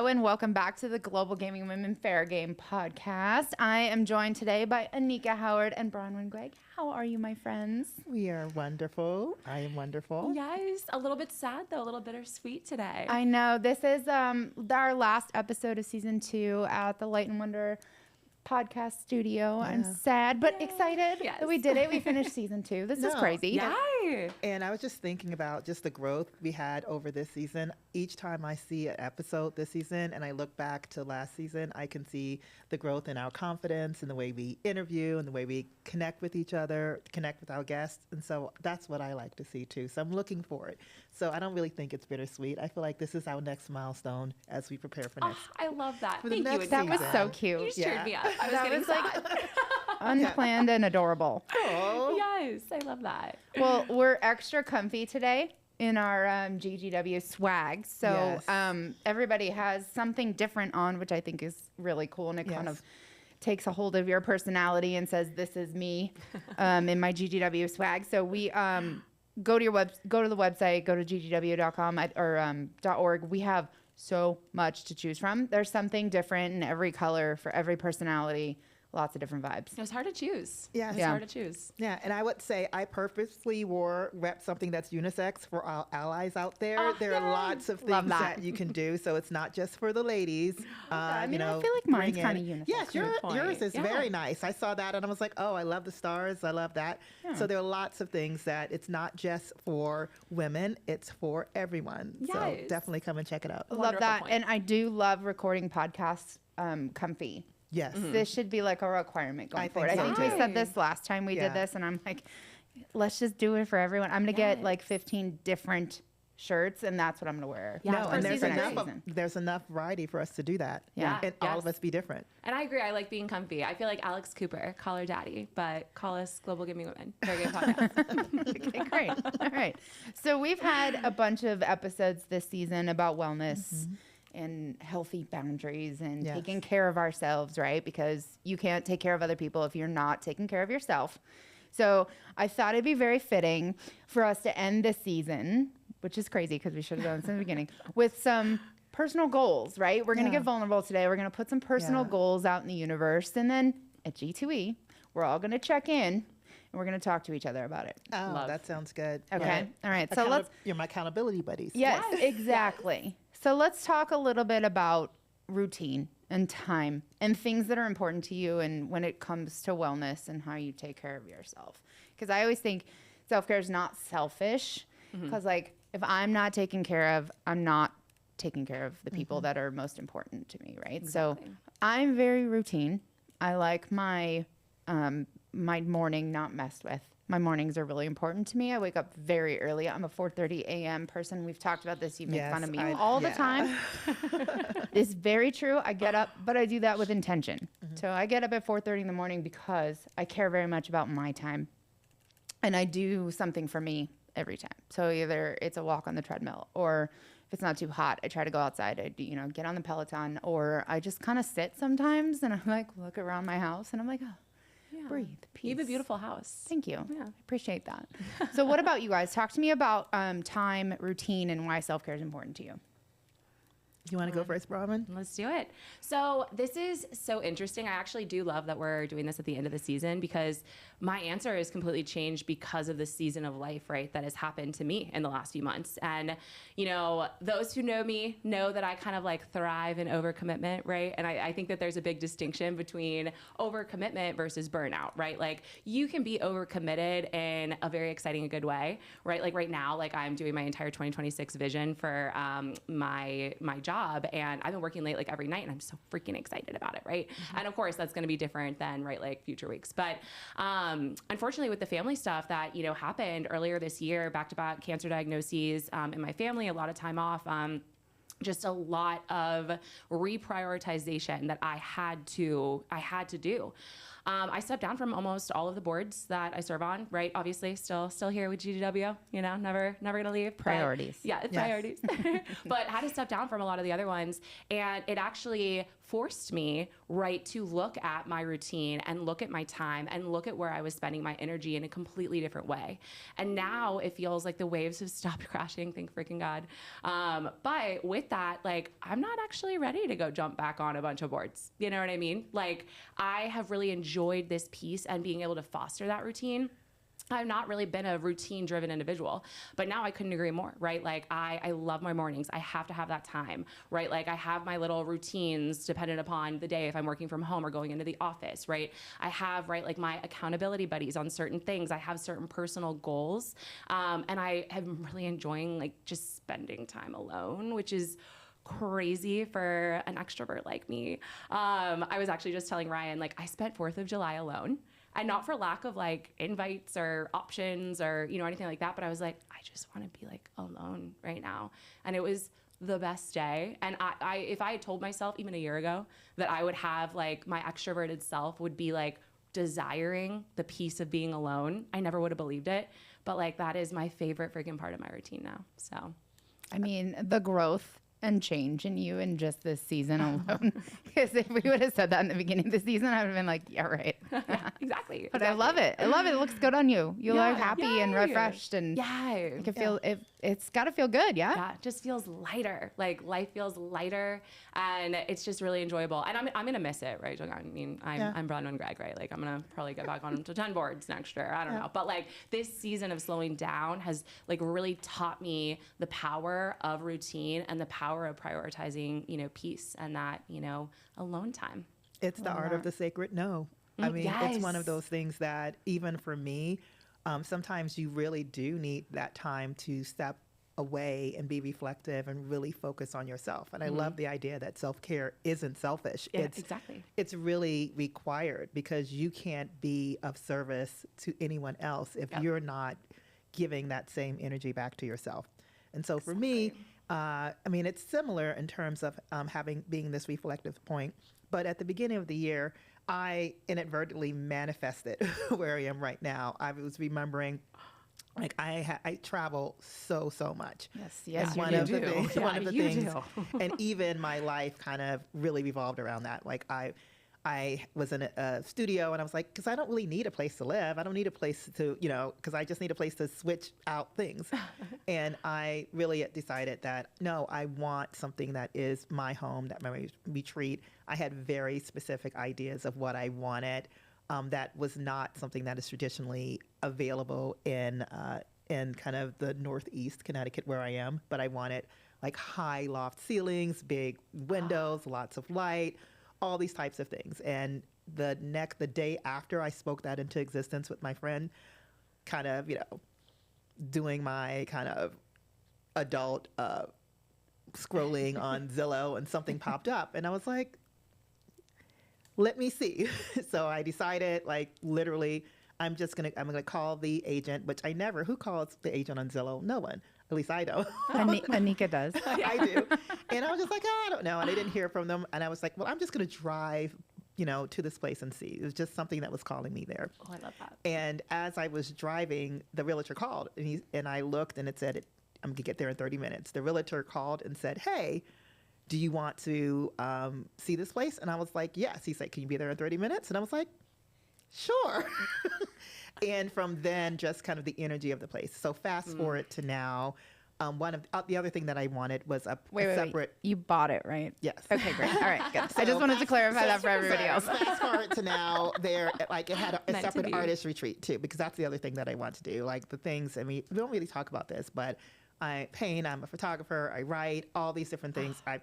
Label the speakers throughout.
Speaker 1: and welcome back to the Global Gaming Women Fair Game podcast. I am joined today by Anika Howard and Bronwen Gregg. How are you, my friends?
Speaker 2: We are wonderful. I am wonderful.
Speaker 3: Yes, a little bit sad though, a little bittersweet today.
Speaker 1: I know. This is our last episode of season 2 at the Light and Wonder podcast studio. Yeah. I'm sad but excited that we did it. We finished season 2. This is crazy.
Speaker 3: Yeah.
Speaker 2: And I was just thinking about just the growth we had over this season. Each time I see an episode this season and I look back to last season, I can see the growth in our confidence and the way we interview and the way we connect with each other, connect with our guests. And so that's what I like to see too. So I'm looking forward. So I don't really think it's bittersweet. I feel like this is our next milestone as we prepare for next.
Speaker 3: I love that.
Speaker 2: Thank you.
Speaker 1: That was so cute.
Speaker 3: You cheered me up. I was getting sad.
Speaker 1: Unplanned and adorable.
Speaker 2: Oh.
Speaker 3: Yes, I love that.
Speaker 1: Well, we're extra comfy today in our GGW swag. So everybody has something different on, which I think is really cool. And it kind of takes a hold of your personality and says, this is me in my GGW swag. So we go to the website, go to ggw.com or .org. We have so much to choose from. There's something different in every color for every personality. Lots of different vibes.
Speaker 3: It was hard to choose.
Speaker 2: Yeah.
Speaker 3: It's hard to choose.
Speaker 2: Yeah, and I would say I purposely rep something that's unisex for our allies out there. There are lots of things that you can do, so it's not just for the ladies.
Speaker 1: I feel like mine's kind of unisex.
Speaker 2: Yes, yours is very nice. I saw that and I was like, oh, I love the stars. I love that. Yeah. So there are lots of things that it's not just for women, it's for everyone. Yes. So definitely come and check it out.
Speaker 1: Love that. And I do love recording podcasts comfy.
Speaker 2: Yes.
Speaker 1: This should be like a requirement going forward. I think we said this last time we did this, and I'm like, let's just do it for everyone. I'm going to get like 15 different shirts, and that's what I'm going to wear.
Speaker 3: Yeah,
Speaker 2: and there's enough variety for us to do that.
Speaker 1: Yeah.
Speaker 2: And all of us be different.
Speaker 3: And I agree. I like being comfy. I feel like Alex Cooper, call her daddy, but call us Global Gaming Women. Very good podcast.
Speaker 1: Okay, great. All right. So we've had a bunch of episodes this season about wellness. And healthy boundaries and taking care of ourselves, right? Because you can't take care of other people if you're not taking care of yourself. So I thought it'd be very fitting for us to end this season, which is crazy because we should have done this in the beginning, with some personal goals, right? We're going to get vulnerable today. We're going to put some personal goals out in the universe. And then at G2E, we're all going to check in and we're going to talk to each other about it.
Speaker 2: Oh, that sounds good.
Speaker 1: Okay. All right. So
Speaker 2: you're my accountability buddies.
Speaker 1: Yes, exactly. So let's talk a little bit about routine and time and things that are important to you and when it comes to wellness and how you take care of yourself. Because I always think self-care is not selfish because like if I'm not taken care of, I'm not taking care of the people that are most important to me, right?
Speaker 3: Exactly.
Speaker 1: So I'm very routine. I like my my morning not messed with. My mornings are really important to me. I wake up very early. I'm a 4:30 a.m. person. We've talked about this. You make fun of me all the time. It's very true. I get up, but I do that with intention. So I get up at 4:30 in the morning because I care very much about my time. And I do something for me every time. So either it's a walk on the treadmill or if it's not too hot, I try to go outside. I get on the Peloton or I just kind of sit sometimes and I'm like, look around my house and I'm like, oh. Breathe, peace.
Speaker 3: You have a beautiful house.
Speaker 1: Thank you.
Speaker 3: Yeah.
Speaker 1: I appreciate that. So what about you guys? Talk to me about time, routine, and why self-care is important to you.
Speaker 2: You want to go first, Bronwen?
Speaker 3: Let's do it. So this is so interesting. I actually do love that we're doing this at the end of the season because my answer is completely changed because of the season of life, right, that has happened to me in the last few months. And, those who know me know that I kind of like thrive in overcommitment, right? And I think that there's a big distinction between overcommitment versus burnout, right? Like you can be overcommitted in a very exciting and good way, right? Like right now, like I'm doing my entire 2026 vision for my job, and I've been working late like every night, and I'm so freaking excited about it, right? And of course, that's going to be different than like future weeks. But unfortunately, with the family stuff that happened earlier this year, back-to-back cancer diagnoses in my family, a lot of time off. Just a lot of reprioritization that I had to do. I stepped down from almost all of the boards that I serve on, right? Obviously, still here with GGW, never gonna leave.
Speaker 1: Priorities.
Speaker 3: Priorities. But had to step down from a lot of the other ones. And it actually forced me, right, to look at my routine and look at my time and look at where I was spending my energy in a completely different way. And now it feels like the waves have stopped crashing, thank freaking God. But with that, like, I'm not actually ready to go jump back on a bunch of boards. You know what I mean? Like, I have really enjoyed this piece and being able to foster that routine. I've not really been a routine-driven individual, but now I couldn't agree more, right? Like, I love my mornings. I have to have that time, right? Like, I have my little routines dependent upon the day if I'm working from home or going into the office, right? I have, right, like my accountability buddies on certain things. I have certain personal goals, and I am really enjoying, like, just spending time alone, which is crazy for an extrovert like me. I was actually just telling Ryan, like, I spent 4th of July alone. And not for lack of like invites or options or, you know, anything like that. But I was like, I just want to be like alone right now. And it was the best day. And if I had told myself even a year ago that I would have like my extroverted self would be like desiring the peace of being alone, I never would have believed it. But like, that is my favorite freaking part of my routine now. So,
Speaker 1: I mean, the growth and change in you in just this season alone. Because if we would have said that in the beginning of the season, I would have been like, yeah, right.
Speaker 3: Yeah, exactly.
Speaker 1: But I love it. I love it. It looks good on you. You look happy and refreshed, and
Speaker 3: yeah,
Speaker 1: you can feel it's got to feel good. Yeah.
Speaker 3: Yeah, it just feels lighter. Like, life feels lighter, and it's just really enjoyable. And I'm gonna miss it, right? I mean, I'm Bronwen Gregg, right? Like, I'm gonna probably get back on to 10 boards next year. I don't know, but like, this season of slowing down has like really taught me the power of routine and the power of prioritizing, you know, peace and that, you know, alone time.
Speaker 2: It's the art of the sacred no. I mean, it's one of those things that even for me, sometimes you really do need that time to step away and be reflective and really focus on yourself. And I love the idea that self-care isn't selfish.
Speaker 3: Yeah, exactly.
Speaker 2: It's really required, because you can't be of service to anyone else if you're not giving that same energy back to yourself. And so for me, I mean, it's similar in terms of being this reflective point. But at the beginning of the year, I inadvertently manifested where I am right now. I was remembering, like, I travel so much.
Speaker 1: Yes,
Speaker 2: one of the things, and even my life kind of really revolved around that. Like, I was in a studio, and I was like, because I don't really need a place to live. I don't need a place to, you know, because I just need a place to switch out things. And I really decided that, no, I want something that is my home, that my retreat. I had very specific ideas of what I wanted. That was not something that is traditionally available in kind of the Northeast Connecticut where I am. But I wanted like high loft ceilings, big windows, lots of light, all these types of things. And the day after I spoke that into existence with my friend, kind of, you know, doing my kind of adult scrolling on Zillow, and something popped up, and I was like, let me see. So I decided, like, literally, I'm gonna call the agent, which who calls the agent on Zillow? No one. At least I don't.
Speaker 1: Anika does.
Speaker 2: I do. And I was just like, I don't know. And I didn't hear from them. And I was like, well, I'm just going to drive, you know, to this place and see. It was just something that was calling me there.
Speaker 3: Oh, I love that.
Speaker 2: And as I was driving, the realtor called, and I looked, and it said, I'm going to get there in 30 minutes. The realtor called and said, hey, do you want to see this place? And I was like, yes. He said, can you be there in 30 minutes? And I was like, sure. And from then, just kind of the energy of the place. So fast forward to now, one of the other thing that I wanted was a separate.
Speaker 1: Wait. You bought it, right?
Speaker 2: Yes.
Speaker 1: Okay, great. All right, good. I just wanted to clarify that for everybody else.
Speaker 2: Fast forward to now, it had a separate artist retreat too, because that's the other thing that I want to do. Like, the things, I mean, we don't really talk about this, but I paint, I'm a photographer, I write, all these different things. I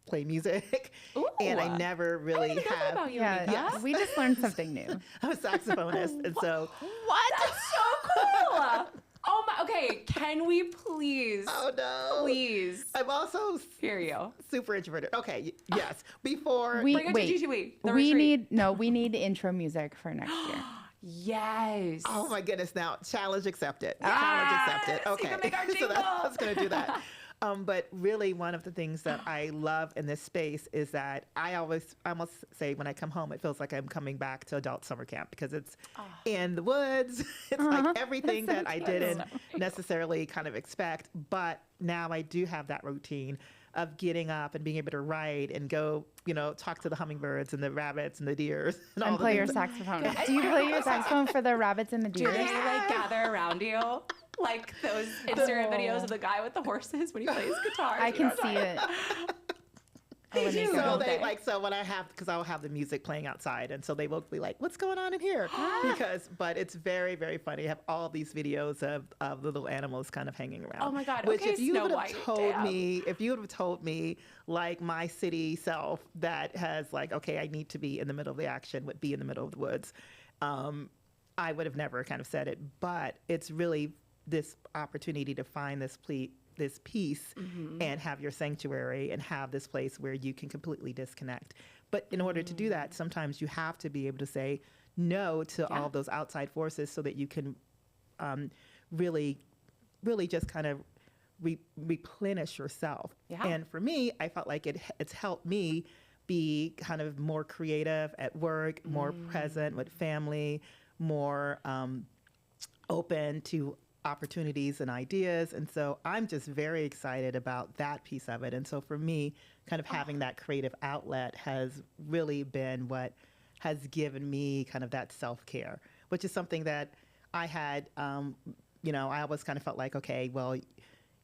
Speaker 2: play music. Ooh. And I never really have.
Speaker 3: About you,
Speaker 1: yes. We just learned something new.
Speaker 2: I'm a saxophonist, and so.
Speaker 3: What? That's so cool. Oh my. Okay. Can we please?
Speaker 2: Oh no.
Speaker 3: Please.
Speaker 2: I'm also
Speaker 3: hear you.
Speaker 2: Super introverted. Okay. Yes. Before
Speaker 3: bring it to GGW. We
Speaker 1: need intro music for next year.
Speaker 3: Yes.
Speaker 2: Oh my goodness. Now, challenge accepted.
Speaker 3: Yes.
Speaker 2: Challenge accepted. Okay.
Speaker 3: Make our
Speaker 2: So I was going to do that. But really, one of the things that I love in this space is that I almost say when I come home, it feels like I'm coming back to adult summer camp, because it's in the woods. It's like everything that I didn't necessarily kind of expect. But now I do have that routine. of getting up and being able to write and go, talk to the hummingbirds and the rabbits and the deers and all
Speaker 1: And
Speaker 2: the
Speaker 1: play your
Speaker 2: things.
Speaker 1: saxophone. Do you play your saxophone for the rabbits and the
Speaker 3: Do
Speaker 1: deer?
Speaker 3: they like gather around you? Like those Instagram videos of the guy with the horses when he plays guitar.
Speaker 1: I can see it. Oh, and they
Speaker 2: So
Speaker 1: go,
Speaker 2: they
Speaker 3: okay.
Speaker 2: so when because I'll have the music playing outside, and so they will be like, "What's going on in here?" But it's very, very funny. I have all these videos of the little animals kind of hanging around.
Speaker 3: Oh my God,
Speaker 2: Which
Speaker 3: okay,
Speaker 2: if you
Speaker 3: Snow
Speaker 2: would have
Speaker 3: White,
Speaker 2: told
Speaker 3: damn.
Speaker 2: me, like my city self that has like, okay, I need to be in the middle of the action, would be in the middle of the woods, I would have never kind of said it. But it's really this opportunity to find this peace and have your sanctuary and have this place where you can completely disconnect. But in order to do that, sometimes you have to be able to say no to all those outside forces so that you can really just kind of replenish yourself.
Speaker 3: Yeah.
Speaker 2: And for me, I felt like it's helped me be kind of more creative at work, more present with family, more open to opportunities and ideas. And so I'm just very excited about that piece of it. And so for me, kind of having that creative outlet has really been what has given me kind of that self-care, which is something that I had, I always kind of felt like, okay, well,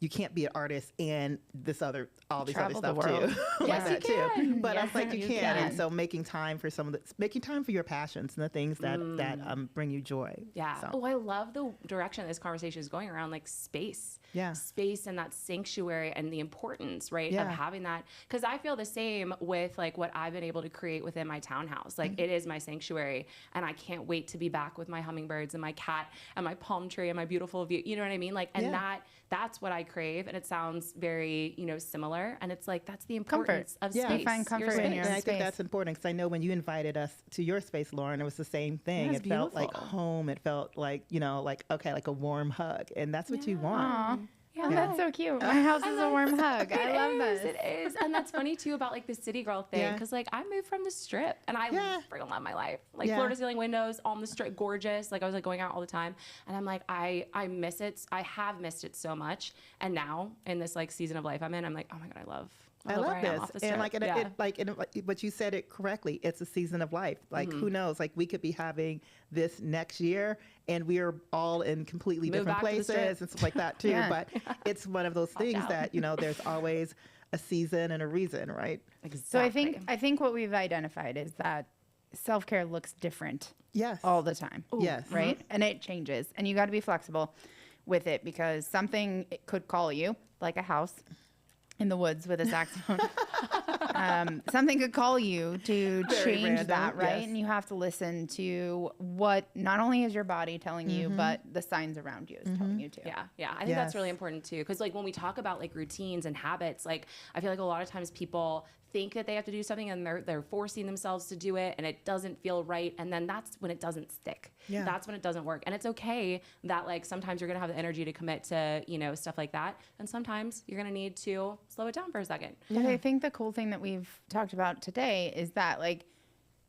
Speaker 2: you can't be an artist and all these other
Speaker 1: Travel the
Speaker 2: stuff
Speaker 1: world.
Speaker 2: too.
Speaker 3: Yes,
Speaker 2: like
Speaker 3: you
Speaker 2: that
Speaker 3: can.
Speaker 2: too. But I was
Speaker 1: Yes,
Speaker 2: like, you
Speaker 1: you
Speaker 2: can.
Speaker 1: can.
Speaker 2: And so making time for your passions and the things that bring you joy.
Speaker 3: Yeah.
Speaker 2: So,
Speaker 3: Oh, I love the direction this conversation is going around, like space.
Speaker 2: Yeah.
Speaker 3: Space and that sanctuary and the importance, right, of
Speaker 2: Yeah.
Speaker 3: having that. Because I feel the same with like what I've been able to create within my townhouse. Like it is my sanctuary, and I can't wait to be back with my hummingbirds and my cat and my palm tree and my beautiful view. You know what I mean? Like, and
Speaker 2: Yeah.
Speaker 3: that's what I crave, and it sounds very, similar. And it's like that's the importance of
Speaker 2: Yeah.
Speaker 3: space.
Speaker 2: You
Speaker 1: find
Speaker 3: Your
Speaker 1: comfort in
Speaker 3: space.
Speaker 1: your
Speaker 2: and I
Speaker 1: space.
Speaker 2: think that's important because I know when you invited us to your space, Lauren, it was the same thing.
Speaker 3: That's
Speaker 2: It felt like
Speaker 3: beautiful.
Speaker 2: home. It felt like, like a warm hug. And that's what you want.
Speaker 1: Aw.
Speaker 3: Yeah.
Speaker 1: That's so cute. My house is a warm hug. I love
Speaker 3: It is,
Speaker 1: this.
Speaker 3: It is. And that's funny too about like the city girl thing.
Speaker 2: Yeah.
Speaker 3: Cause like I moved from the strip and I
Speaker 2: Yeah.
Speaker 3: freaking love my life. Like
Speaker 2: Yeah.
Speaker 3: floor to ceiling windows on the strip, gorgeous. Like I was like going out all the time. And I'm like, I miss it. I have missed it so much. And now in this like season of life I'm in, I'm like, oh my God, I love
Speaker 2: I
Speaker 3: where
Speaker 2: love
Speaker 3: am off the
Speaker 2: this, and
Speaker 3: strip.
Speaker 2: but you said it correctly. It's a season of life. Like who knows? Like we could be having this next year, and we are all in completely
Speaker 3: Move
Speaker 2: different
Speaker 3: back to the strip.
Speaker 2: places and stuff like that too.
Speaker 1: Yeah.
Speaker 2: But it's one of those things
Speaker 3: out.
Speaker 2: that there's always a season and a reason, right?
Speaker 1: So
Speaker 3: Exactly.
Speaker 1: I think what we've identified is that self-care looks different
Speaker 2: Yes.
Speaker 1: all the time.
Speaker 2: Yes.
Speaker 1: Right? And it changes. And you got to be flexible with it because something it could call you, like a house in the woods with a saxophone. Something could call you to
Speaker 2: Very
Speaker 1: change
Speaker 2: random,
Speaker 1: that, right?
Speaker 2: yes.
Speaker 1: And you have to listen to what not only is your body telling you, but the signs around you is telling you too.
Speaker 3: Yeah, yeah. I think that's
Speaker 2: Yes.
Speaker 3: really important too. Because like when we talk about like routines and habits, like I feel like a lot of times people think that they have to do something and they're forcing themselves to do it and it doesn't feel right. And then that's when it doesn't stick.
Speaker 2: Yeah.
Speaker 3: That's when it doesn't work. And it's okay that like sometimes you're gonna have the energy to commit to, stuff like that. And sometimes you're gonna need to slow it down for a second.
Speaker 1: But I think the cool thing that we've talked about today is that like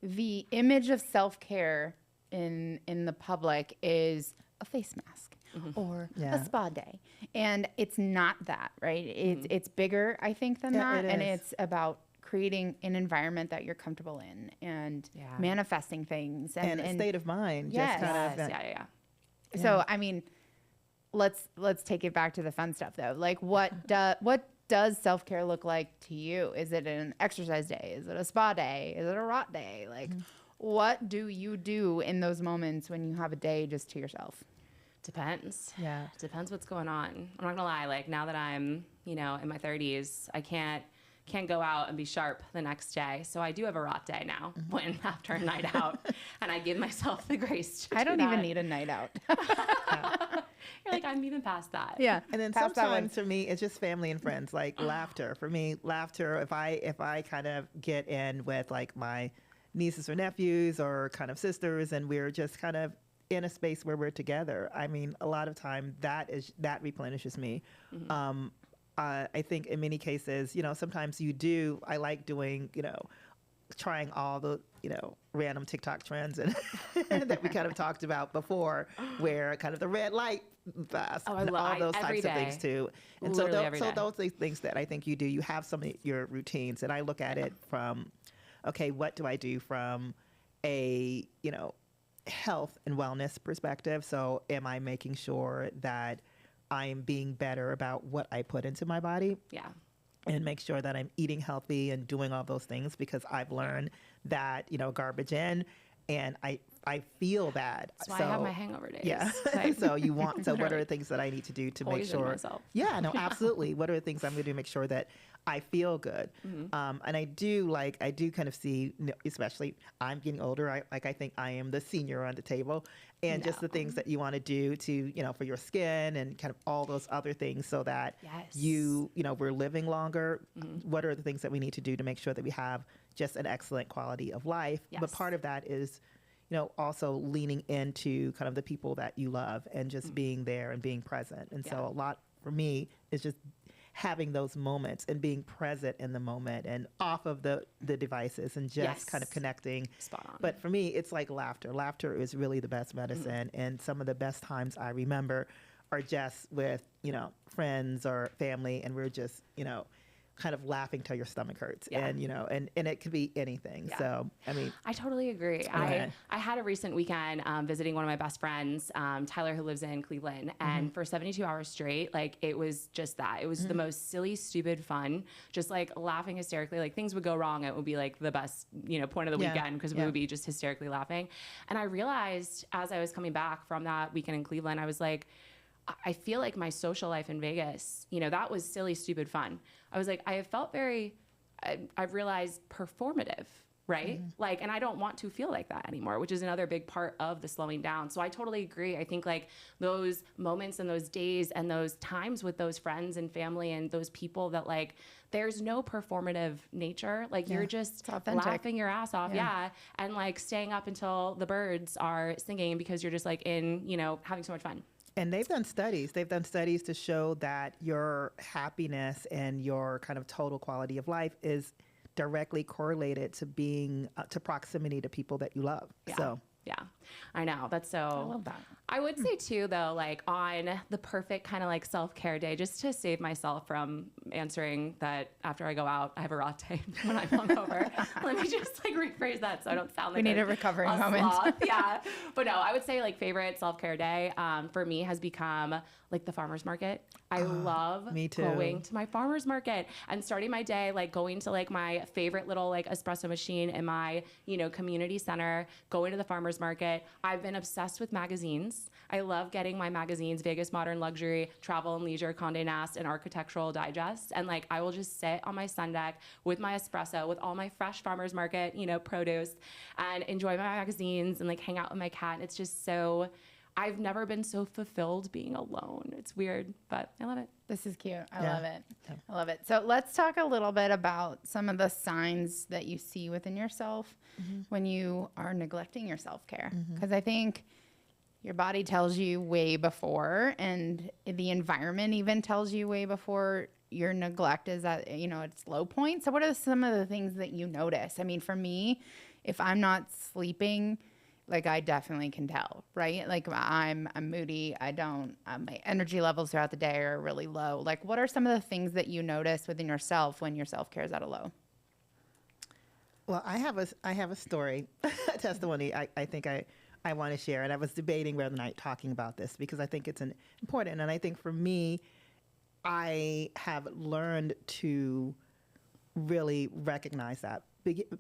Speaker 1: the image of self-care in the public is a face mask or
Speaker 2: Yeah.
Speaker 1: a spa day. And it's not that, right? It's bigger, I think, than
Speaker 2: Yeah,
Speaker 1: that.
Speaker 2: it
Speaker 1: And
Speaker 2: is.
Speaker 1: it's about creating an environment that you're comfortable in and
Speaker 3: Yeah.
Speaker 1: manifesting things
Speaker 2: And a state of mind.
Speaker 1: Yes.
Speaker 2: Just kind
Speaker 3: Yes,
Speaker 2: of that-
Speaker 3: yeah.
Speaker 1: So I mean, let's take it back to the fun stuff though. Like what does self-care look like to you? Is it an exercise day? Is it a spa day? Is it a rot day? Like what do you do in those moments when you have a day just to yourself?
Speaker 3: Depends.
Speaker 2: Yeah.
Speaker 3: Depends what's going on. I'm not gonna lie, like now that I'm, in my 30s, I can't go out and be sharp the next day. So I do have a rot day now when after a night out and I give myself the grace to
Speaker 1: I
Speaker 3: do
Speaker 1: don't even
Speaker 3: that.
Speaker 1: need a night out.
Speaker 3: You're like, I'm even past that.
Speaker 1: Yeah.
Speaker 2: And then
Speaker 1: Pass that one.
Speaker 2: sometimes for me, it's just family and friends, like laughter. For me, laughter, if I kind of get in with like my nieces or nephews or kind of sisters and we're just kind of in a space where we're together, I mean, a lot of time that replenishes me. I think in many cases, sometimes I like doing, trying all the, random TikTok trends and that we kind of talked about before, where kind of the red light fast and all those types of things too. And so those are things that I think you do. You have some of your routines, and I look at it from, okay, what do I do from a, health and wellness perspective? So am I making sure that I'm being better about what I put into my body?
Speaker 3: Yeah.
Speaker 2: And make sure that I'm eating healthy and doing all those things, because I've learned that, garbage in, and I feel bad.
Speaker 3: That's why I have my hangover days.
Speaker 2: Yeah. So what are the things that I need to do to make sure?
Speaker 3: Myself.
Speaker 2: Yeah, no, absolutely. What are the things I'm going to do to make sure that I feel good? And I do kind of see, especially I'm getting older. I think I am the senior on the table, and just the things that you want to do to, for your skin and kind of all those other things, so that we're living longer. What are the things that we need to do to make sure that we have just an excellent quality of life?
Speaker 3: Yes.
Speaker 2: But part of that is, also leaning into kind of the people that you love and just being there and being present. And so a lot for me is just having those moments and being present in the moment and off of the devices and just kind of connecting.
Speaker 3: Spot on.
Speaker 2: But for me, it's like laughter. Laughter is really the best medicine. And some of the best times I remember are just with, friends or family, and we're just, kind of laughing till your stomach hurts. And, and it could be anything.
Speaker 3: Yeah.
Speaker 2: So, I mean,
Speaker 3: I totally agree. I had a recent weekend visiting one of my best friends, Tyler, who lives in Cleveland. And for 72 hours straight, like, it was just that. It was the most silly, stupid fun, just like laughing hysterically. Like, things would go wrong. It would be like the best, point of the weekend, because we would be just hysterically laughing. And I realized as I was coming back from that weekend in Cleveland, I was like, I feel like my social life in Vegas, that was silly, stupid fun. I was like, I have felt I've realized performative, right? Like, and I don't want to feel like that anymore, which is another big part of the slowing down. So I totally agree. I think like those moments and those days and those times with those friends and family and those people that like, there's no performative nature. Like you're just laughing your ass off. Yeah. And like staying up until the birds are singing because you're just like in, having so much fun.
Speaker 2: And they've done studies. They've done studies to show that your happiness and your kind of total quality of life is directly correlated to being to proximity to people that you love.
Speaker 3: Yeah.
Speaker 2: So
Speaker 3: yeah, I know. That's so.
Speaker 1: I love that.
Speaker 3: I would say too, though, like on the perfect kind of like self-care day, just to save myself from answering that after I go out, I have a rot day when I'm hungover. Let me just like rephrase that so I don't sound like
Speaker 1: we need a recovery moment.
Speaker 3: Yeah. But no, I would say like favorite self-care day for me has become like the farmer's market. I love going to my farmer's market and starting my day, like going to like my favorite little like espresso machine in my, community center, going to the farmer's market. I've been obsessed with magazines. I love getting my magazines, Vegas Modern Luxury, Travel and Leisure, Condé Nast, and Architectural Digest. And like, I will just sit on my sun deck with my espresso, with all my fresh farmer's market, produce, and enjoy my magazines and like hang out with my cat. And it's just so, I've never been so fulfilled being alone. It's weird, but I love it.
Speaker 1: This is cute. I love it. I love it. So let's talk a little bit about some of the signs that you see within yourself when you are neglecting your self-care. Because I think your body tells you way before, and the environment even tells you way before your neglect is at, its low point. So what are some of the things that you notice? I mean, for me, if I'm not sleeping, like I definitely can tell, right? Like I'm moody. My energy levels throughout the day are really low. Like what are some of the things that you notice within yourself when your self-care is at a low?
Speaker 2: Well, I have a story, a testimony I think I want to share. And I was debating whether or not talking about this because I think it's important. And I think for me, I have learned to really recognize that.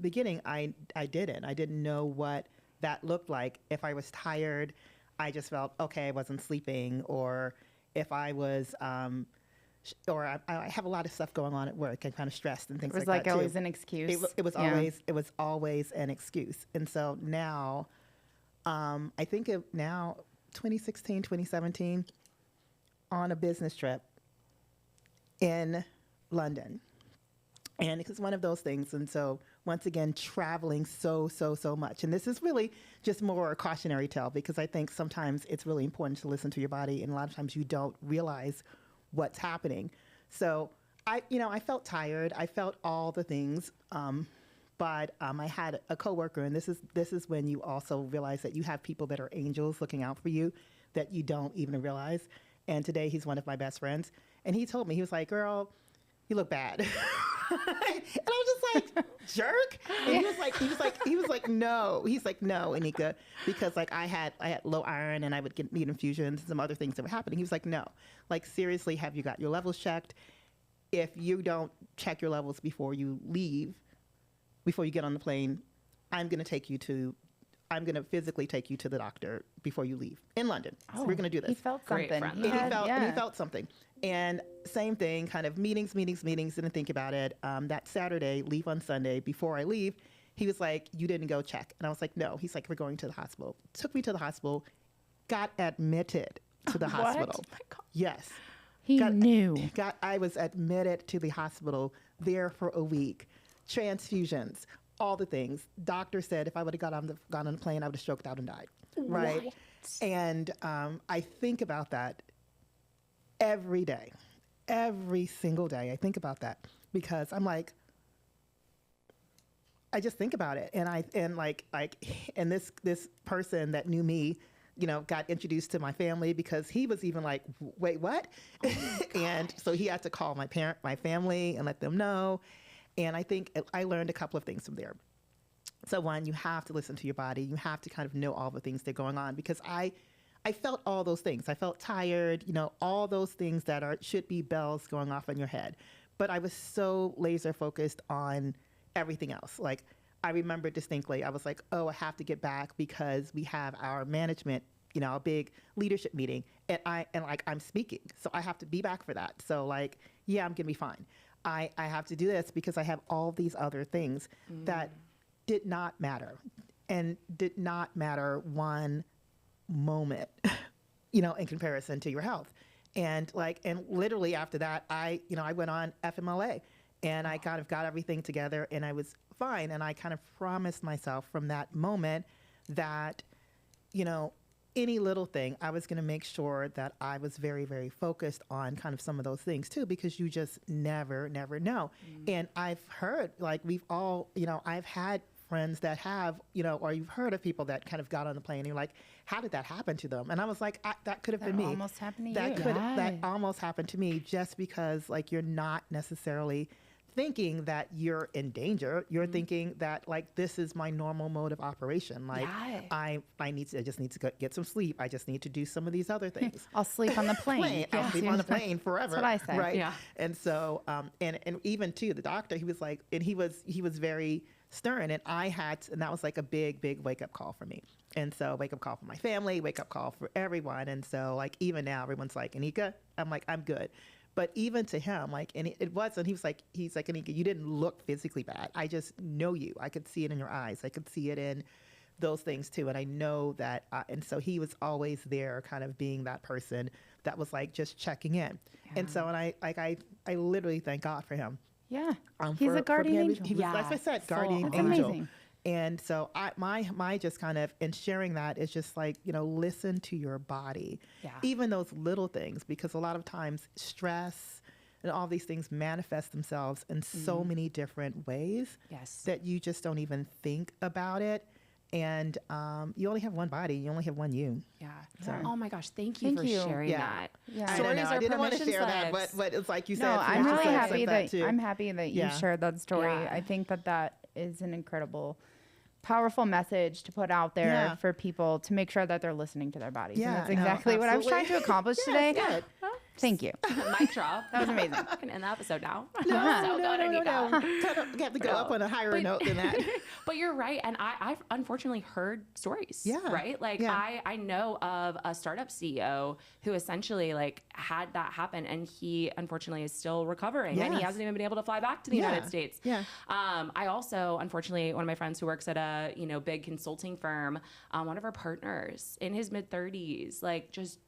Speaker 2: Beginning, I didn't know what that looked like. If I was tired, I just felt, okay, I wasn't sleeping. Or if I was, I have a lot of stuff going on at work. I'm kind of stressed and things like that.
Speaker 1: It was like always an excuse.
Speaker 2: It was always an excuse. And so now, I think of now 2016, 2017, on a business trip in London. And it's one of those things. And so once again, traveling so much. And this is really just more a cautionary tale because I think sometimes it's really important to listen to your body. And a lot of times you don't realize what's happening. So I felt tired. I felt all the things. But I had a coworker, and this is when you also realize that you have people that are angels looking out for you that you don't even realize. And today he's one of my best friends, and he told me, he was like, "Girl, you look bad." And I was just like, "Jerk." And he was like, "No." He's like, "No, Anika," because like I had low iron, and I would need infusions and some other things that were happening. He was like, "No, like seriously, have you got your levels checked? If you don't check your levels before you leave, before you get on the plane, I'm going to physically take you to the doctor before you leave in London.
Speaker 1: Oh,
Speaker 2: We're going to do this."
Speaker 1: He felt
Speaker 3: Great
Speaker 1: something.
Speaker 3: friend,
Speaker 1: He
Speaker 3: though.
Speaker 1: had-
Speaker 2: And he felt something. And same thing, kind of meetings, didn't think about it. That Saturday, leave on Sunday, before I leave, he was like, "You didn't go check." And I was like, "No." He's like, "We're going to the hospital." Took me to the hospital, got admitted to the hospital.
Speaker 3: Oh my God.
Speaker 2: Yes.
Speaker 1: He knew.
Speaker 2: I was admitted to the hospital there for a week. Transfusions, all the things. Doctor said if I would have gone on the plane, I would have stroked out and died. Right.
Speaker 3: What?
Speaker 2: And I think about that every day, every single day. I think about that because I'm like, I just think about it, and this person that knew me, got introduced to my family because he was even like, "Wait, what?" And so he had to call my family and let them know. And I think I learned a couple of things from there. So one, you have to listen to your body. You have to kind of know all the things that are going on because I felt all those things. I felt tired, all those things that should be bells going off in your head. But I was so laser focused on everything else. Like I remember distinctly, I was like, "Oh, I have to get back because we have our management, a big leadership meeting, and I'm speaking, so I have to be back for that. So like, yeah, I'm gonna be fine. I have to do this because I have all these other things that did not matter, and did not matter one moment, in comparison to your health. And literally after that, I went on FMLA, and I kind of got everything together, and I was fine. And I kind of promised myself from that moment that, any little thing, I was going to make sure that I was very, very focused on kind of some of those things too, because you just never know. And I've heard, like we've all, I've had friends that have, or you've heard of people that kind of got on the plane and you're like, how did that happen to them? And I was like, that could have been me.
Speaker 1: Almost happened to
Speaker 2: That
Speaker 1: you.
Speaker 2: that almost happened to me just because like you're not necessarily thinking that you're in danger. You're thinking that like this is my normal mode of operation. Like I just need to get some sleep. I just need to do some of these other things.
Speaker 1: I'll sleep on the plane.
Speaker 2: I'll sleep on the plane forever.
Speaker 1: That's what I say.
Speaker 2: Right.
Speaker 3: Yeah.
Speaker 2: And so and even too, the doctor, he was like, and he was very stern, and and that was like a big wake up call for me. And so wake up call for my family, wake up call for everyone. And so like even now everyone's like, "Anika," I'm like, "I'm good." But even to him, like, and it wasn't, he's like, "Anika, you didn't look physically bad. I just know you. I could see it in your eyes. I could see it in those things too." And I know that, and so he was always there kind of being that person that was like just checking in. Yeah. And so, and I literally thank God for him.
Speaker 1: Yeah. He's a guardian angel.
Speaker 2: He was, like I said, guardian
Speaker 1: That's
Speaker 2: angel.
Speaker 1: amazing.
Speaker 2: And so my just kind of, in sharing that is just like, listen to your body, even those little things, because a lot of times stress and all these things manifest themselves in so many different ways that you just don't even think about it. And you only have one body. You only have one you.
Speaker 3: Yeah.
Speaker 2: So.
Speaker 3: Oh my gosh. Thank you for sharing that.
Speaker 1: Yeah.
Speaker 2: I don't know. I didn't want to
Speaker 3: permission
Speaker 2: share that,
Speaker 3: slips.
Speaker 2: but it's like you said.
Speaker 1: No, I'm really happy
Speaker 2: that too.
Speaker 1: I'm happy that you shared that story.
Speaker 3: Yeah.
Speaker 1: I think that is an incredible, powerful message to put out there for people to make sure that they're listening to their bodies.
Speaker 2: Yeah,
Speaker 1: and that's exactly what I was trying to accomplish today.
Speaker 2: Good.
Speaker 1: Thank you.
Speaker 3: Mic drop.
Speaker 1: That was amazing.
Speaker 3: I can end the episode now.
Speaker 2: No.
Speaker 3: Anika.
Speaker 2: Kind of have to go up on a higher note than that.
Speaker 3: But you're right. And I've unfortunately heard stories, right? Like I know of a startup CEO who essentially like had that happen, and he unfortunately is still recovering and he hasn't even been able to fly back to the United States.
Speaker 2: Yeah.
Speaker 3: I also, unfortunately, one of my friends who works at a, big consulting firm, one of our partners in his mid-30s, like just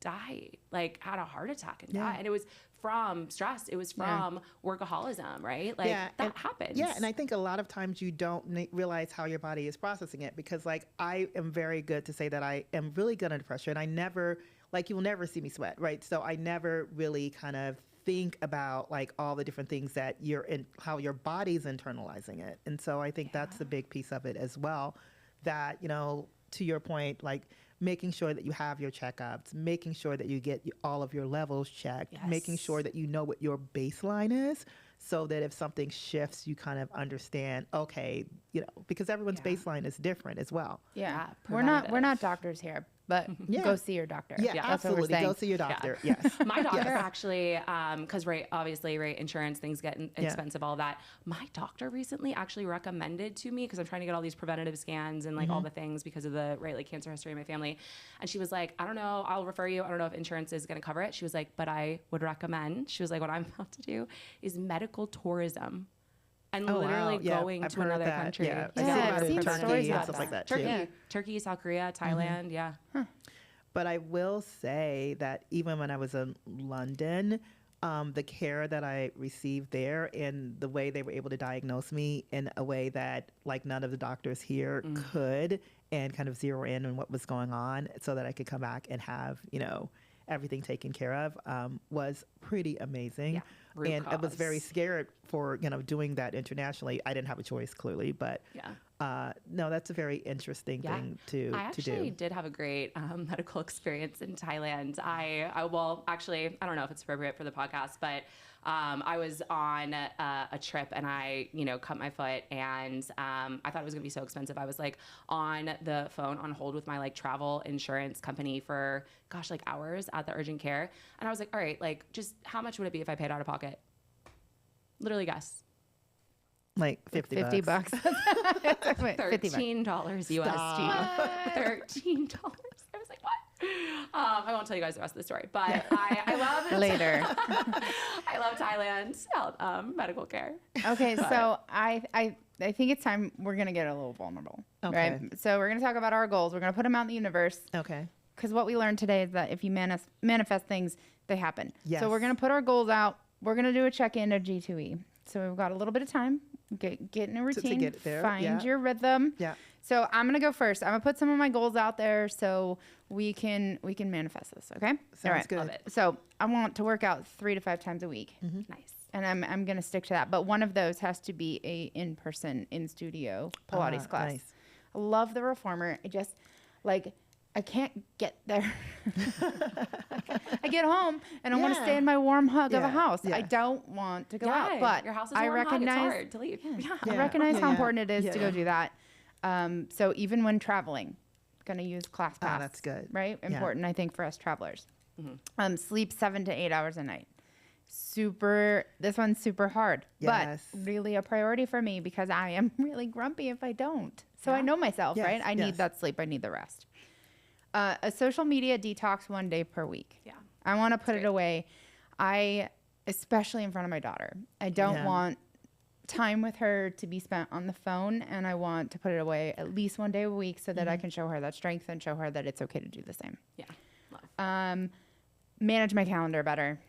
Speaker 3: died, like had a heart attack and died. And it was from stress. It was from workaholism, right? Like that happens.
Speaker 2: Yeah. And I think a lot of times you don't realize how your body is processing it, because like I am very good to say that I am really good under pressure, and I never, like, you'll never see me sweat, right? So I never really kind of think about like all the different things that you're in, how your body's internalizing it. And so I think that's a big piece of it as well, that, you know, to your point, like making sure that you have your checkups, making sure that you get all of your levels checked, making sure that you know what your baseline is, so that if something shifts, you kind of understand, okay, you know, because everyone's baseline is different as well.
Speaker 1: Yeah. We're not doctors here, but go see your doctor.
Speaker 2: Yeah,
Speaker 1: That's what we're
Speaker 2: absolutely.
Speaker 1: saying.
Speaker 2: Go see your doctor. Yes.
Speaker 3: My doctor actually, because obviously, insurance, things get expensive, all that. My doctor recently actually recommended to me, because I'm trying to get all these preventative scans and like all the things because of the like cancer history in my family. And she was like, I don't know, I'll refer you. I don't know if insurance is going to cover it. She was like, but I would recommend. She was like, what I'm about to do is medical tourism. And literally going to another country.
Speaker 2: Yeah,
Speaker 1: I've seen stories about
Speaker 2: stuff like that
Speaker 3: Turkey,
Speaker 2: too.
Speaker 3: Turkey, South Korea, Thailand,
Speaker 2: But I will say that even when I was in London, the care that I received there and the way they were able to diagnose me in a way that like none of the doctors here could, and kind of zero in on what was going on so that I could come back and have, you know, everything taken care of, was pretty amazing.
Speaker 3: Yeah.
Speaker 2: And I was very scared for, you know, doing that internationally. I didn't have a choice, clearly, but no, that's a very interesting thing to do.
Speaker 3: I actually did have a great medical experience in Thailand. I actually, I don't know if it's appropriate for the podcast, but I was on a trip and I, you know, cut my foot, and I thought it was gonna be so expensive. I was like on the phone on hold with my like travel insurance company for like hours at the urgent care. And I was like, all right, like just how much would it be if I paid out of pocket? Literally guess.
Speaker 2: Like 50
Speaker 1: bucks.
Speaker 3: $13 USD. $13. I was like, what? I won't tell you guys the rest of the story, but I love it.
Speaker 1: Later.
Speaker 3: I love Thailand medical care.
Speaker 1: Okay, so I think it's time we're going to get a little vulnerable, right? So we're going to talk about our goals. We're going to put them out in the universe.
Speaker 2: Okay.
Speaker 1: Because what we learned today is that if you manifest things, they happen.
Speaker 2: Yes.
Speaker 1: So we're going to put our goals out. We're going to do a check-in of G2E. So we've got a little bit of time. Get in a routine.
Speaker 2: To get there.
Speaker 1: Find your rhythm.
Speaker 2: Yeah.
Speaker 1: So I'm going to go first. I'm going to put some of my goals out there so we can manifest this, okay?
Speaker 2: Sounds good.
Speaker 3: Love it.
Speaker 1: So I want to work out 3 to 5 times a week.
Speaker 3: Nice.
Speaker 1: And I'm going to stick to that. But one of those has to be a in-person, in-studio Pilates class.
Speaker 2: Nice.
Speaker 1: I love the reformer. I just, like, I can't get there. I get home and I want to stay in my warm hug of a house. I don't want to go out. But
Speaker 3: your house is
Speaker 1: I
Speaker 3: a warm hug.
Speaker 1: recognize,
Speaker 3: It's hard to leave.
Speaker 1: I recognize how important it is to go do that. So even when traveling, going to use ClassPass.
Speaker 2: Oh, that's good.
Speaker 1: Right? Important, I think, for us travelers. Sleep 7 to 8 hours a night. This one's super hard, but really a priority for me because I am really grumpy if I don't. So I know myself, right? I need that sleep. I need the rest. A social media detox 1 day per week.
Speaker 3: Yeah.
Speaker 1: I want to put it away. Especially in front of my daughter. I don't want time with her to be spent on the phone, and I want to put it away at least 1 day a week so that I can show her that strength and show her that it's okay to do the same.
Speaker 3: Yeah.
Speaker 1: Love. Manage my calendar better.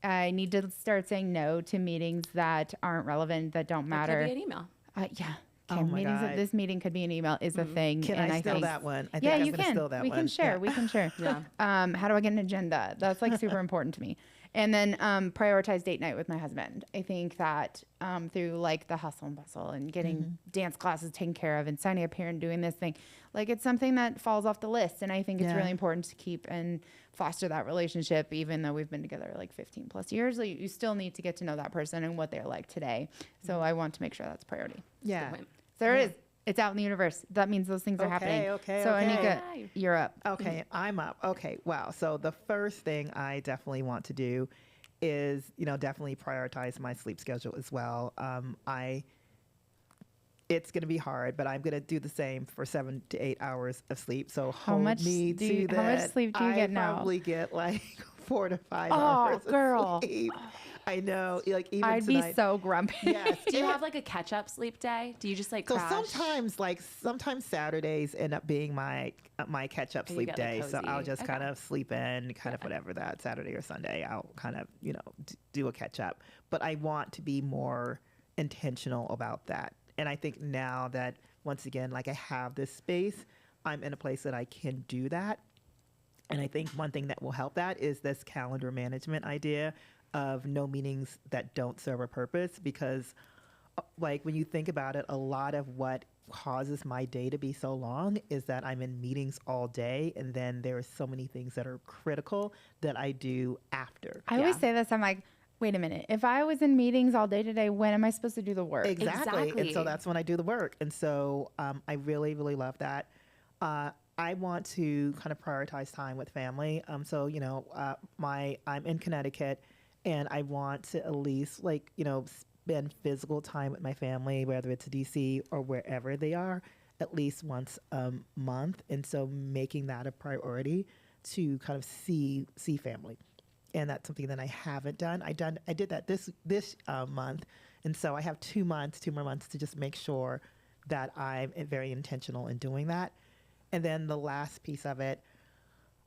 Speaker 1: I need to start saying no to meetings that aren't relevant, that don't matter.
Speaker 3: That could be an email.
Speaker 1: Yeah.
Speaker 2: Oh
Speaker 1: Okay,
Speaker 2: my
Speaker 1: meetings
Speaker 2: God.
Speaker 1: of this meeting could be an email is a thing.
Speaker 2: Can
Speaker 1: and
Speaker 2: I steal
Speaker 1: think,
Speaker 2: that one? I think
Speaker 1: yeah,
Speaker 2: I'm
Speaker 1: you
Speaker 2: gonna
Speaker 1: can.
Speaker 2: steal that
Speaker 1: we
Speaker 2: one.
Speaker 1: can share.
Speaker 2: Yeah.
Speaker 1: We can share.
Speaker 3: Yeah.
Speaker 1: How do I get an agenda? That's like super important to me. And then prioritize date night with my husband. I think that through like the hustle and bustle and getting dance classes taken care of and signing up here and doing this thing, like it's something that falls off the list. And I think it's really important to keep and foster that relationship, even though we've been together like 15 plus years. Like, you still need to get to know that person and what they're like today. So I want to make sure that's a priority.
Speaker 2: Yeah.
Speaker 1: So there it is. It's out in the universe. That means those things are happening.
Speaker 2: Okay.
Speaker 1: So Anika, you're up.
Speaker 2: Okay, I'm up. Okay, wow. So the first thing I definitely want to do is, definitely prioritize my sleep schedule as well. It's going to be hard, but I'm going to do the same for 7 to 8 hours of sleep. So
Speaker 1: how much sleep do you get now?
Speaker 2: I probably get like 4 to 5
Speaker 1: Oh,
Speaker 2: hours
Speaker 1: girl.
Speaker 2: of sleep. I know, like even
Speaker 1: I'd
Speaker 2: tonight.
Speaker 1: be so grumpy.
Speaker 2: Yes.
Speaker 3: Do you have like a catch-up sleep day? Do you just like
Speaker 2: So
Speaker 3: crash?
Speaker 2: sometimes Saturdays end up being my catch-up
Speaker 3: You
Speaker 2: sleep
Speaker 3: get, like,
Speaker 2: day. So I'll
Speaker 3: cozy.
Speaker 2: just
Speaker 3: Okay.
Speaker 2: kind of sleep in, kind of whatever that Saturday or Sunday. I'll kind of do a catch-up. But I want to be more intentional about that. And I think now that once again, like I have this space, I'm in a place that I can do that. And I think one thing that will help that is this calendar management idea of no meetings that don't serve a purpose, because like when you think about it, a lot of what causes my day to be so long is that I'm in meetings all day, and then there are so many things that are critical that I do after.
Speaker 1: I always say this. I'm like, wait a minute. If I was in meetings all day today, when am I supposed to do the work?
Speaker 2: Exactly. And so that's when I do the work. And so I really, really love that. I want to kind of prioritize time with family. So, you know, I'm in Connecticut, and I want to at least, like, you know, spend physical time with my family, whether it's DC or wherever they are, at least once a month. And so making that a priority to kind of see family. And that's something that I haven't done. I did that this month. And so I have 2 more months to just make sure that I'm very intentional in doing that. And then the last piece of it,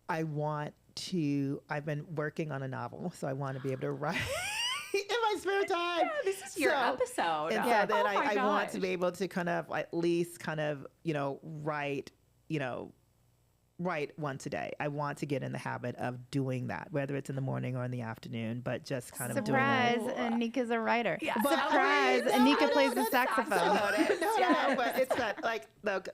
Speaker 2: I've been working on a novel, so I want to be able to write in my spare time.
Speaker 3: Yeah, this is your episode.
Speaker 2: And so then I want to be able to kind of at least kind of, write once a day. I want to get in the habit of doing that, whether it's in the morning or in the afternoon, but just kind of doing that.
Speaker 1: Surprise, Anika's a writer.
Speaker 3: Yeah.
Speaker 1: Surprise, Anika plays the saxophone.
Speaker 2: No, but it's not like,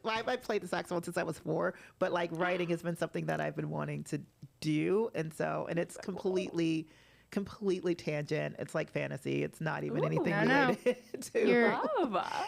Speaker 2: I played the saxophone since I was 4, but like writing has been something that I've been wanting to do. And it's completely tangent. It's like fantasy. It's not even anything related to.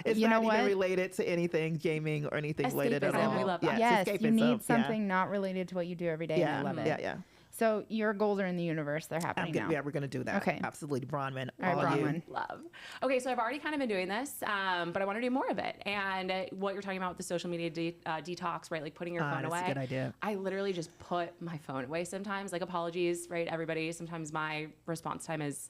Speaker 2: It's not even related to anything gaming or anything related at all.
Speaker 3: We love that.
Speaker 1: Yes, you need something not related to what you do every day.
Speaker 2: Yeah,
Speaker 1: and I love it.
Speaker 2: Yeah.
Speaker 1: So your goals are in the universe. They're happening now.
Speaker 2: Yeah, we're going to do that.
Speaker 1: Okay.
Speaker 2: Absolutely. Bronwen,
Speaker 1: all right, Bronwen.
Speaker 2: you.
Speaker 3: Love. Okay, so I've already kind of been doing this, but I want to do more of it. And what you're talking about with the social media detox, right? Like putting your phone away.
Speaker 2: That's a good idea.
Speaker 3: I literally just put my phone away sometimes. Like, apologies, right, everybody. Sometimes my response time is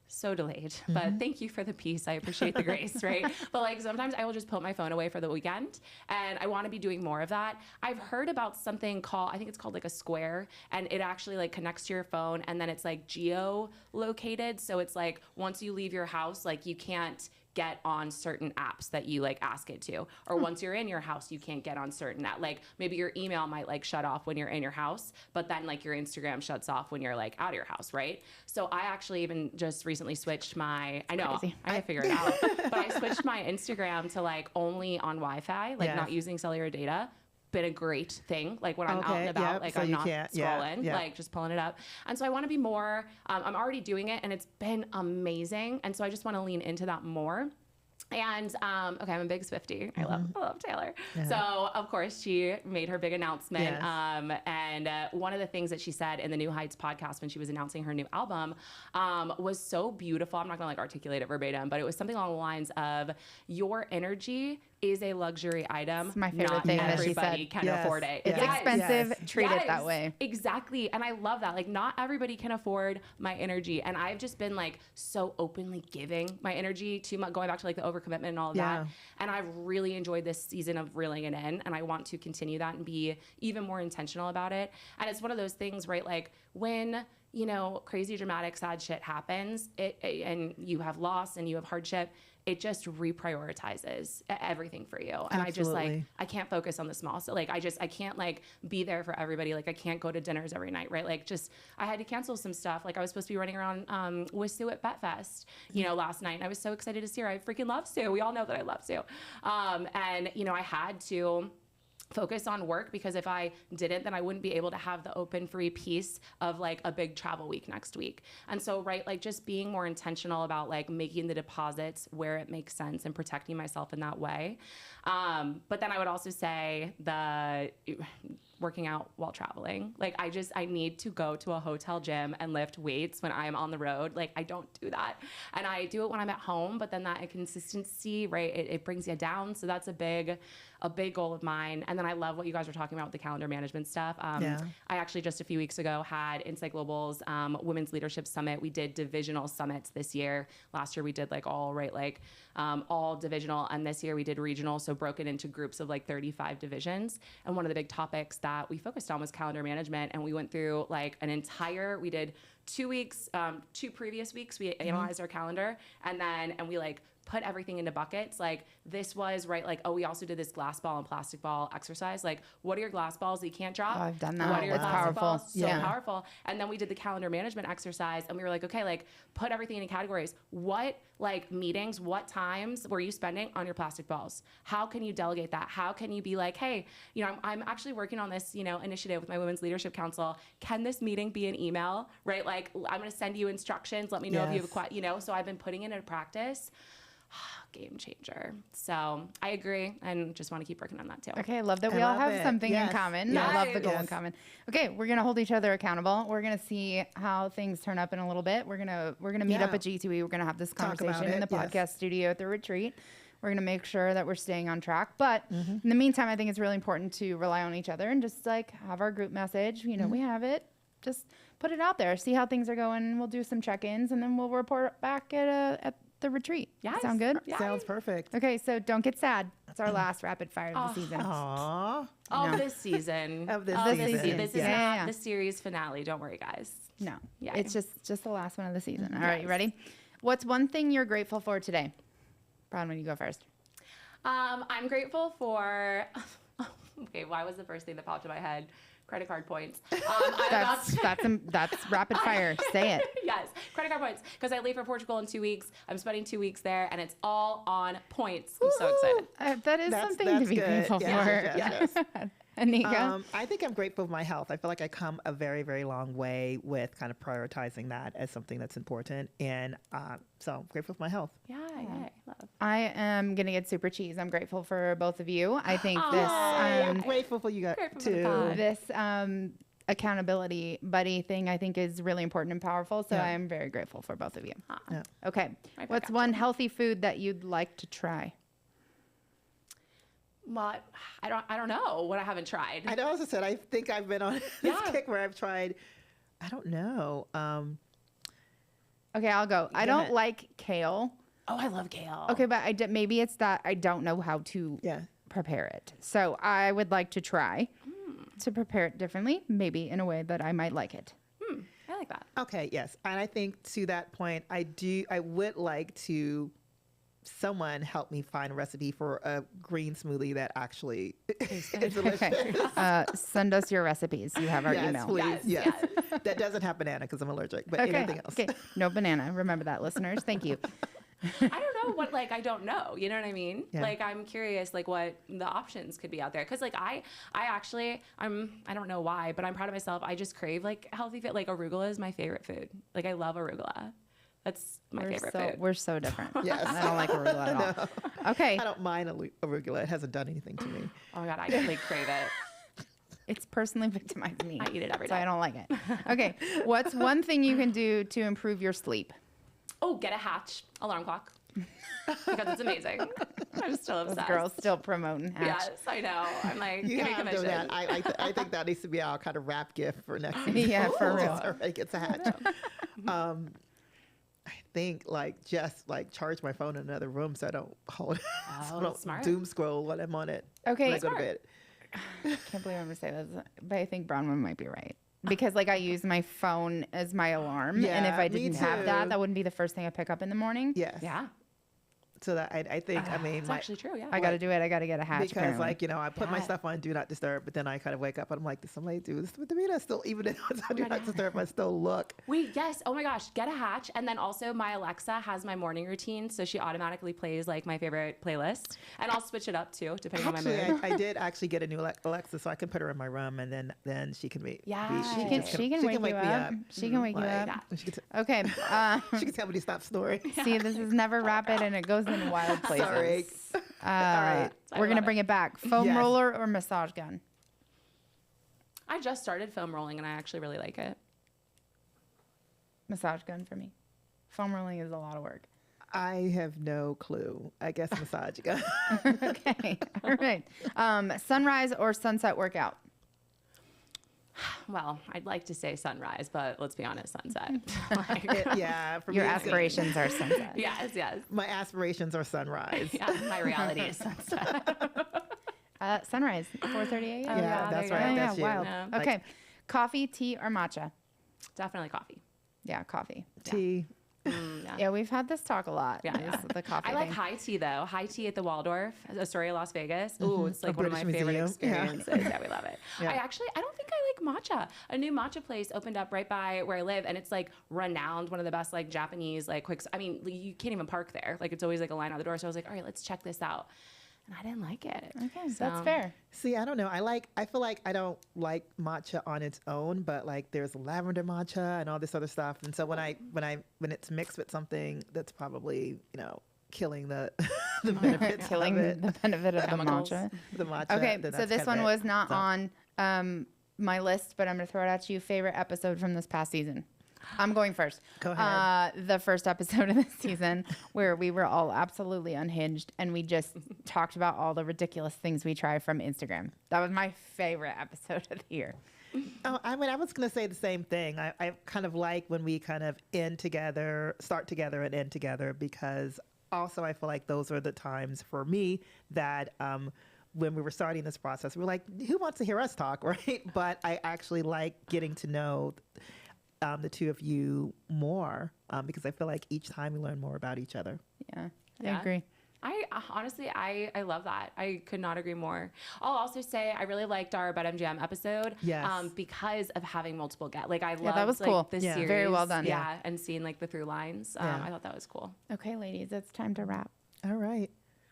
Speaker 3: so delayed, but thank you for the peace. I appreciate the grace, right? But like sometimes I will just put my phone away for the weekend, and I want to be doing more of that. I've heard about something called, I think it's called like a Square, and it actually like connects to your phone, and then it's like geo-located. So it's like once you leave your house, like you can't get on certain apps that you like ask it to, or once you're in your house you can't get on certain like maybe your email might like shut off when you're in your house, but then like your Instagram shuts off when you're like out of your house, right? So I actually even just recently switched my I gotta figure it out, but I switched my Instagram to like only on Wi-Fi, like not using cellular data. Been a great thing, like when I'm out and about, like so I'm not scrolling, like just pulling it up. And so I want to be more, I'm already doing it and it's been amazing. And so I just want to lean into that more. And okay, I'm a big Swiftie. I love Taylor. Yeah. So of course she made her big announcement. Yes. And one of the things that she said in the New Heights podcast when she was announcing her new album was so beautiful. I'm not gonna like articulate it verbatim, but it was something along the lines of your energy is a luxury item. It's my favorite
Speaker 1: not
Speaker 3: thing that she said. Can afford it.
Speaker 1: It's expensive. Treat it that way.
Speaker 3: Exactly. And I love that. Like not everybody can afford my energy. And I've just been like so openly giving my energy to going back to like the overcommitment and all of that. And I've really enjoyed this season of reeling it in. And I want to continue that and be even more intentional about it. And it's one of those things, right? Like when, crazy dramatic sad shit happens and you have loss and you have hardship, it just reprioritizes everything for you. And
Speaker 2: Absolutely.
Speaker 3: I can't focus on the small. So like, I can't like be there for everybody. Like I can't go to dinners every night, right? Like I had to cancel some stuff. Like I was supposed to be running around with Sue at Bet Fest, last night. And I was so excited to see her. I freaking love Sue. We all know that I love Sue. And I had to focus on work because if I didn't, then I wouldn't be able to have the open free piece of like a big travel week next week. And so, right, like just being more intentional about like making the deposits where it makes sense and protecting myself in that way. But then I would also say working out while traveling. Like I need to go to a hotel gym and lift weights when I'm on the road. Like I don't do that. And I do it when I'm at home, but then that inconsistency, right, it brings you down. So that's a big goal of mine. And then I love what you guys were talking about with the calendar management stuff. I actually just a few weeks ago had Insight Global's Women's Leadership Summit. We did divisional summits this year. Last year we did like all divisional, and this year we did regional, so broken into groups of like 35 divisions. And one of the big topics that we focused on was calendar management, and we went through like we did 2 weeks, 2 previous weeks, we analyzed our calendar, and we like put everything into buckets. Like this was right. Like, oh, we also did this glass ball and plastic ball exercise. Like, what are your glass balls that you can't drop?
Speaker 1: Oh, I've done that.
Speaker 3: What are your
Speaker 1: It's
Speaker 3: plastic
Speaker 1: powerful.
Speaker 3: balls? So
Speaker 1: Yeah.
Speaker 3: powerful. And then we did the calendar management exercise, and we were like, okay, like put everything in categories. What like meetings, what times were you spending on your plastic balls? How can you delegate that? How can you be like, hey, you know, I'm actually working on this, you know, initiative with my Women's Leadership Council. Can this meeting be an email, right? Like, I'm going to send you instructions. Let me know if you have a question, you know? So I've been putting it into practice. Game changer. So I agree, and just want to keep working on that too.
Speaker 1: Okay, I love that
Speaker 2: I
Speaker 1: we all
Speaker 2: love
Speaker 1: have
Speaker 2: it.
Speaker 1: something in
Speaker 2: Yes.
Speaker 1: common.
Speaker 3: Yes.
Speaker 1: I love the goal in
Speaker 2: Yes.
Speaker 1: common. Okay, we're gonna hold each other accountable. We're gonna see how things turn up in a little bit. We're gonna meet
Speaker 2: Yeah.
Speaker 1: up at G2E. We're gonna have this
Speaker 2: Talk about
Speaker 1: conversation in
Speaker 2: it,
Speaker 1: the
Speaker 2: yes.
Speaker 1: podcast studio at the retreat. We're gonna make sure that we're staying on track. But in the meantime, I think it's really important to rely on each other and just like have our group message. You know, we have it. Just put it out there. See how things are going. We'll do some check-ins and then we'll report back at the retreat.
Speaker 3: Yes.
Speaker 1: Sound good?
Speaker 3: Yeah.
Speaker 2: Sounds perfect.
Speaker 1: Okay, so don't get sad. It's our last rapid fire of the season.
Speaker 2: Aww.
Speaker 3: Of this season.
Speaker 2: Of this
Speaker 1: season.
Speaker 3: This is
Speaker 1: Yeah.
Speaker 3: not
Speaker 1: Yeah.
Speaker 3: the series finale. Don't worry, guys.
Speaker 1: No,
Speaker 3: Yeah.
Speaker 1: it's just the last one of the season. All right, you
Speaker 3: Yes.
Speaker 1: ready? What's one thing you're grateful for today? Bronwen, you go first.
Speaker 3: I'm grateful for. Okay, why was the first thing that popped in my head? Credit card points.
Speaker 1: That's rapid fire. Say it.
Speaker 3: Yes, credit card points. Because I leave for Portugal in 2 weeks. I'm spending 2 weeks there, and it's all on points. I'm so excited.
Speaker 1: That is
Speaker 2: That's-
Speaker 1: something
Speaker 2: that's
Speaker 1: to be
Speaker 2: good.
Speaker 1: grateful
Speaker 2: Yes,
Speaker 1: for.
Speaker 2: yes, yes,
Speaker 1: Anika.
Speaker 2: I think I'm grateful for my health. I feel like I come a very, very long way with kind of prioritizing that as something that's important. And so I'm grateful for my health.
Speaker 3: Yeah, love.
Speaker 1: I am gonna get super cheese. I'm grateful for both of you. I think
Speaker 2: I'm grateful for you guys
Speaker 3: Grateful for the
Speaker 2: too.
Speaker 3: pod.
Speaker 1: this accountability buddy thing I think is really important and powerful. So
Speaker 2: Yeah.
Speaker 1: I am very grateful for both of you.
Speaker 2: Yeah.
Speaker 1: Okay.
Speaker 3: Right back
Speaker 1: What's
Speaker 3: at
Speaker 1: one
Speaker 3: you.
Speaker 1: healthy food that you'd like to try?
Speaker 3: Well, I don't know what I haven't tried.
Speaker 2: I know, as I said, I think I've been on this
Speaker 3: Yeah.
Speaker 2: kick where I've tried, I don't know.
Speaker 1: Okay, I'll go. I
Speaker 2: Go
Speaker 1: don't
Speaker 2: ahead.
Speaker 1: like kale.
Speaker 3: Oh, I love kale.
Speaker 1: Okay, but maybe it's that I don't know how to
Speaker 2: Yeah.
Speaker 1: prepare it. So I would like to try to prepare it differently, maybe in a way that I might like it.
Speaker 3: I like that.
Speaker 2: Okay, yes. And I think to that point, I would like to someone help me find a recipe for a green smoothie that actually is delicious.
Speaker 1: Okay. Send us your recipes. You have our
Speaker 2: Yes,
Speaker 1: email.
Speaker 2: please.
Speaker 3: Yes,
Speaker 2: Yes. That doesn't have banana because I'm allergic, but
Speaker 1: Okay.
Speaker 2: anything else.
Speaker 1: Okay. No banana. Remember that, listeners. Thank you.
Speaker 3: I don't know what, like, I don't know. You know what I mean?
Speaker 2: Yeah.
Speaker 3: Like, I'm curious, like, what the options could be out there. Cause like, I actually, I don't know why, but I'm proud of myself. I just crave like healthy food. Like arugula is my favorite food. Like I love arugula. That's my favorite food.
Speaker 1: We're so different.
Speaker 2: Yes.
Speaker 1: I don't like arugula at all. Okay.
Speaker 2: I don't mind arugula. It hasn't done anything to me.
Speaker 3: Oh my God, I like crave it.
Speaker 1: It's personally victimized me.
Speaker 3: I eat it every
Speaker 1: So
Speaker 3: day.
Speaker 1: I don't like it. Okay. What's one thing you can do to improve your sleep?
Speaker 3: Oh, get a Hatch alarm clock. Because it's amazing. I'm still
Speaker 1: Those
Speaker 3: obsessed.
Speaker 1: girls still promoting Hatch.
Speaker 3: Yes, I know. I'm like,
Speaker 2: You
Speaker 3: give me
Speaker 2: have done
Speaker 3: commission.
Speaker 2: that. I think that needs to be our kind of wrap gift for next season.
Speaker 1: Yeah, for real.
Speaker 2: Everybody gets a hatch. I think like just like charge my phone in another room so I don't hold so I
Speaker 3: Oh,
Speaker 2: don't
Speaker 3: smart.
Speaker 2: doom scroll when I'm on it.
Speaker 1: Okay.
Speaker 2: When I go to
Speaker 3: Smart.
Speaker 2: bed.
Speaker 1: Can't believe I'm gonna say this, but I think Bronwen might be right. Because like I use my phone as my alarm, and if
Speaker 2: Yeah,
Speaker 1: I
Speaker 2: me
Speaker 1: didn't have that,
Speaker 2: too.
Speaker 1: that wouldn't be the first thing I pick up in the morning.
Speaker 2: Yes.
Speaker 3: Yeah,
Speaker 2: So that I think I mean
Speaker 3: it's
Speaker 2: my,
Speaker 3: actually true. Yeah.
Speaker 1: I got to do it. I got to get a Hatch.
Speaker 2: because
Speaker 1: apparently.
Speaker 2: like I put my
Speaker 3: Yeah.
Speaker 2: stuff on do not disturb, but then I kind of wake up and I'm like, did somebody do this with me? I still even if it's on do
Speaker 3: my
Speaker 2: not
Speaker 3: God.
Speaker 2: disturb, I still look.
Speaker 3: Wait, yes. Oh my gosh, get a Hatch. And then also my Alexa has my morning routine, so she automatically plays like my favorite playlist. And I'll switch it up too, depending
Speaker 2: Actually,
Speaker 3: on my mood.
Speaker 2: I did actually get a new Alexa, so I can put her in my room, and then she can be.
Speaker 3: Yeah.
Speaker 1: she can
Speaker 3: She
Speaker 1: wake you
Speaker 2: me
Speaker 1: up. She can wake you
Speaker 2: Like,
Speaker 1: up.
Speaker 2: She can,
Speaker 1: Okay.
Speaker 2: she can tell me to stop snoring.
Speaker 1: See, this is never rapid, and it goes in wild places.
Speaker 2: Sorry.
Speaker 1: All
Speaker 2: right.
Speaker 3: I
Speaker 1: We're gonna
Speaker 3: love
Speaker 1: bring it back. Foam
Speaker 2: Yes.
Speaker 1: roller or massage gun?
Speaker 3: I just started foam rolling, and I actually really like it.
Speaker 1: Massage gun for me. Foam rolling is a lot of work.
Speaker 2: I have no clue. I guess massage gun.
Speaker 1: Okay. All right. Sunrise or sunset workout?
Speaker 3: Well, I'd like to say sunrise, but let's be honest, sunset. Like,
Speaker 2: Yeah, for
Speaker 1: Your
Speaker 2: me, it's gonna-
Speaker 1: aspirations are sunset.
Speaker 3: yes.
Speaker 2: My aspirations are sunrise.
Speaker 3: Yeah, my reality is sunset.
Speaker 1: Sunrise, 4:30 a.m.
Speaker 3: Oh,
Speaker 2: Yeah,
Speaker 3: there
Speaker 2: that's
Speaker 3: you
Speaker 2: right.
Speaker 3: go.
Speaker 2: That's you.
Speaker 1: wild.
Speaker 3: Yeah.
Speaker 2: Like-
Speaker 1: Okay. Coffee, tea, or matcha?
Speaker 3: Definitely coffee.
Speaker 1: Yeah, coffee.
Speaker 2: Tea.
Speaker 3: Yeah.
Speaker 1: Yeah, we've had this talk a lot.
Speaker 3: Yeah,
Speaker 1: The coffee
Speaker 3: I like
Speaker 1: thing.
Speaker 3: high tea though. High tea at the Waldorf, Astoria, Las Vegas. Ooh, it's like one of my
Speaker 2: British
Speaker 3: favorite
Speaker 2: Museum. Yeah.
Speaker 3: experiences. Yeah, we love it.
Speaker 2: Yeah.
Speaker 3: I don't think I like matcha. A new matcha place opened up right by where I live, and it's like renowned, one of the best like Japanese like quick. I mean, you can't even park there. Like it's always like a line out the door. So I was like, all right, let's check this out. And I didn't like it.
Speaker 1: Okay,
Speaker 3: So-
Speaker 1: that's fair.
Speaker 2: See, I don't know. I feel like I don't like matcha on its own, but like there's lavender matcha and all this other stuff. And so when it's mixed with something that's probably, killing the the benefits
Speaker 1: Killing
Speaker 2: of it,
Speaker 1: the benefit of the
Speaker 3: Chemicals.
Speaker 1: matcha.
Speaker 2: the matcha.
Speaker 1: Okay,
Speaker 2: then
Speaker 1: so
Speaker 2: that's
Speaker 1: this
Speaker 2: kind of
Speaker 1: one
Speaker 2: it.
Speaker 1: was not
Speaker 2: So-
Speaker 1: on my list, but I'm going to throw it at you. Favorite episode from this past season? I'm going first.
Speaker 2: Go ahead.
Speaker 1: The first episode of this season where we were all absolutely unhinged and we just talked about all the ridiculous things we try from Instagram. That was my favorite episode of the year.
Speaker 2: Oh, I mean, I was going to say the same thing. I kind of like when we kind of start together and end together, because also I feel like those are the times for me that when we were starting this process, we were like, who wants to hear us talk, right? But I actually like getting to know the two of you more because I feel like each time we learn more about each other.
Speaker 1: Yeah, I
Speaker 3: Yeah.
Speaker 1: agree.
Speaker 3: I honestly, I love that. I could not agree more. I'll also say I really liked our Bet MGM episode.
Speaker 2: Yes.
Speaker 3: Because of having multiple guests. Like I loved
Speaker 1: that was
Speaker 3: like,
Speaker 1: cool.
Speaker 3: the
Speaker 2: Yeah.
Speaker 3: series.
Speaker 1: Very well done.
Speaker 3: Yeah, and seeing like the through lines.
Speaker 2: Yeah.
Speaker 3: I thought that was cool.
Speaker 1: Okay, ladies, it's time to wrap.
Speaker 2: All right.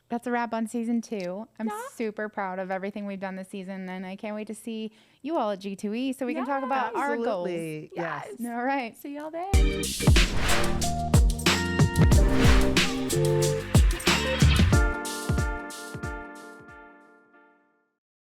Speaker 1: That's a wrap on season 2. I'm
Speaker 3: Yeah.
Speaker 1: super proud of everything we've done this season, and I can't wait to see you all at G2E so we can talk about our goals.
Speaker 2: Absolutely. Yes.
Speaker 1: All right.
Speaker 3: See y'all there.